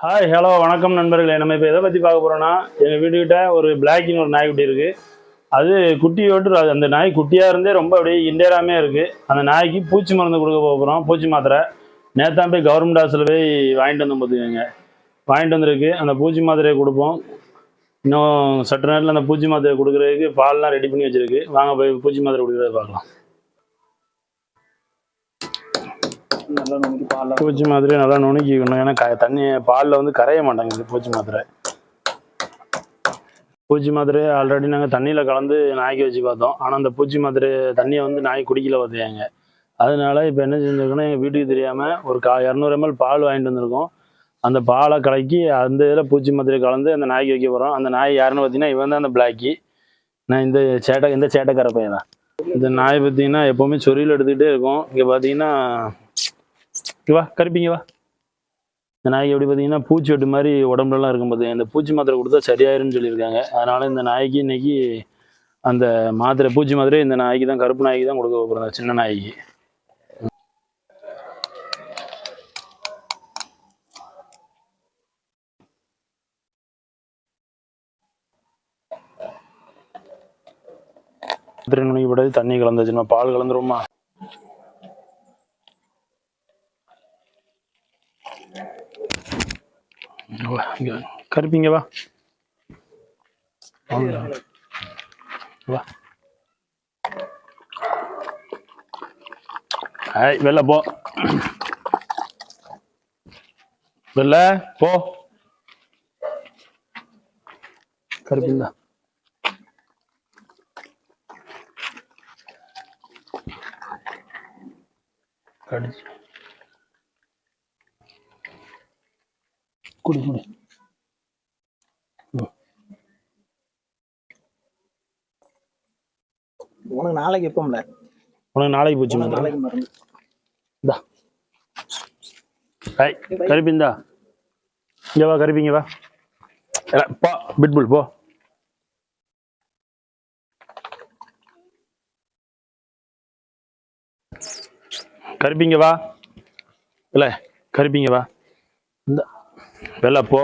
Hi hello வணக்கம் நண்பர்களே. நம்ம இப்போ எதை பற்றி பார்க்க போகிறோன்னா, எங்கள் வீட்டுக்கிட்ட ஒரு பிளாக்கின்னு ஒரு நாய்க்குட்டி இருக்குது. அது குட்டியோட்டு அந்த நாய் குட்டியாக இருந்தே ரொம்ப அப்படியே இண்டேராமே இருக்குது. அந்த நாய்க்கு பூச்சி மருந்து கொடுக்க போகிறோம், பூச்சி மாத்திரை. நேற்றாம் போய் கவர்மெண்ட் ஹாஸ்பிட்டல் போய் வாங்கிட்டு வந்து பார்த்துக்கோங்க. வாங்கிட்டு வந்துருக்கு. அந்த பூச்சி மாத்திரையை கொடுப்போம். இன்னும் சற்று நேரத்தில் அந்த பூச்சி மாத்திரை கொடுக்குறதுக்கு பால்லாம் ரெடி பண்ணி வச்சுருக்கு. வாங்க போய் பூச்சி மாத்திரை கொடுக்குறத பார்க்கலாம். பூச்சி மாத்திரை நல்லா நுணுக்கிக்கணும். ஏன்னா தண்ணி பாலில் வந்து கரைய மாட்டாங்குது பூச்சி மாத்திரை. பூச்சி மாத்திரை ஆல்ரெடி நாங்கள் தண்ணியில் கலந்து நாய்க்கு வச்சு பார்த்தோம். ஆனால் அந்த பூச்சி மாத்திரை தண்ணியை வந்து நாய் குடிக்கல பார்த்துக்காங்க. அதனால இப்போ என்ன செஞ்சுருக்கோன்னா, எங்கள் வீட்டுக்கு தெரியாமல் ஒரு 200 ml பால் வாங்கிட்டு வந்திருக்கோம். அந்த பாலை கலக்கி அந்த இதில் பூச்சி மாத்திரை கலந்து அந்த நாய்க்கு வைக்க போகிறோம். அந்த நாய் யாருன்னு பார்த்தீங்கன்னா, இவன் தான் அந்த பிளாக்கி. நான் இந்த சேட்டைக்கார பையன் தான். இந்த நாய் பார்த்தீங்கன்னா எப்போவுமே சொறியில் எடுத்துக்கிட்டே இருக்கும். இங்கே பார்த்தீங்கன்னா வா கருப்பிங்க வா. இந்த நாய்க்கு எப்படி பார்த்தீங்கன்னா பூச்சி வெட்டு மாதிரி உடம்புலலாம் இருக்கும்போது இந்த பூச்சி மாத்திரை கொடுத்தா சரியாயிருன்னு சொல்லியிருக்காங்க. அதனால இந்த நாய்க்கு இன்னைக்கு அந்த மாத்திரை பூச்சி மாத்திரை இந்த நாய்க்கு தான், கருப்பு நாய்க்கு தான் கொடுக்க போகிறோம், சின்ன நாய்க்கு. மாத்திரை நுணுக்கப்பட்டது தண்ணி கலந்துச்சுன்னா பால் கலந்துருமா. கருப்பிங்க வா வா. வெளில போ, வெளில போ. கருப்பிந்தா கடிச்சு குடி குடி. உனக்கு நாளைக்கு எப்போம்ல? உனக்கு நாளைக்கு பூச்சி நாளைக்கு மருந்து. கருப்பிந்தா இங்க வா. கருப்பிங்க வா. போ பிட்புல் போ. கருப்பிங்க வா. இல்ல கருப்பிங்க வா. இந்த வெளில போ.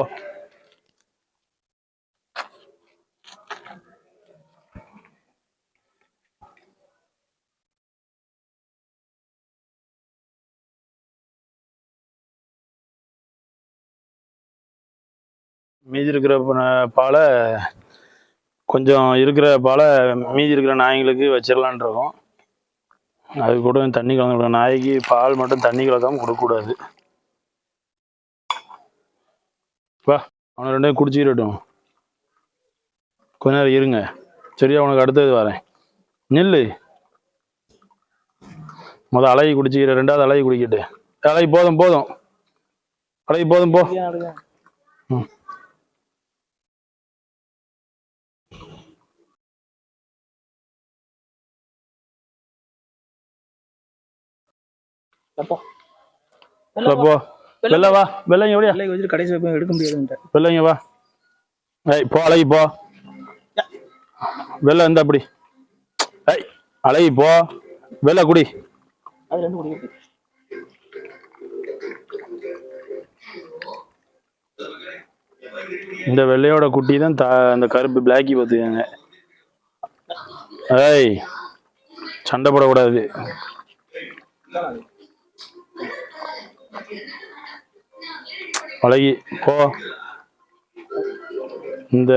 மீதி இருக்கிற பாலை கொஞ்சம் இருக்கிற பாலை மீதி இருக்கிற நாய்களுக்கு வச்சிடலான் இருக்கோம். அது கூட தண்ணி கலந்து, நாய்க்கு பால் மட்டும் தண்ணி கலக்காமல் கொடுக்கக்கூடாது. வா, அவனை ரெண்டையும் குடிச்சிக்கிட்டட்டும். கொஞ்ச நேரம் இருங்க, சரியா? உனக்கு அடுத்தது வரேன். நெல்லு அழகி குடிச்சிக்கிற, ரெண்டாவது அழகி குடிக்கிட்டு. அழகி போதும் போதும், அழகி போதும் போ. வெள்ளங்க வா. கடைசி எடுக்க முடியாது. வெள்ளங்க வா. போ அழகி போ. வெள்ள இருந்தா அப்படி. அழகி போ. வெள்ள குடி. இந்த வெள்ளையோட குட்டி தான் அந்த கருப்பு பிளாக்கி பார்த்துக்கங்க. சண்டை போடக்கூடாது. அழகி போ. இந்த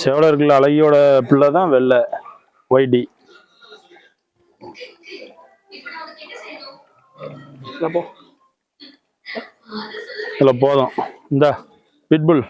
செவல இருக்குல்ல, அழகியோட பிள்ளை தான் வெள்ளை, ஒயிட்டி. இல்ல போதும். இந்த பிட்புல்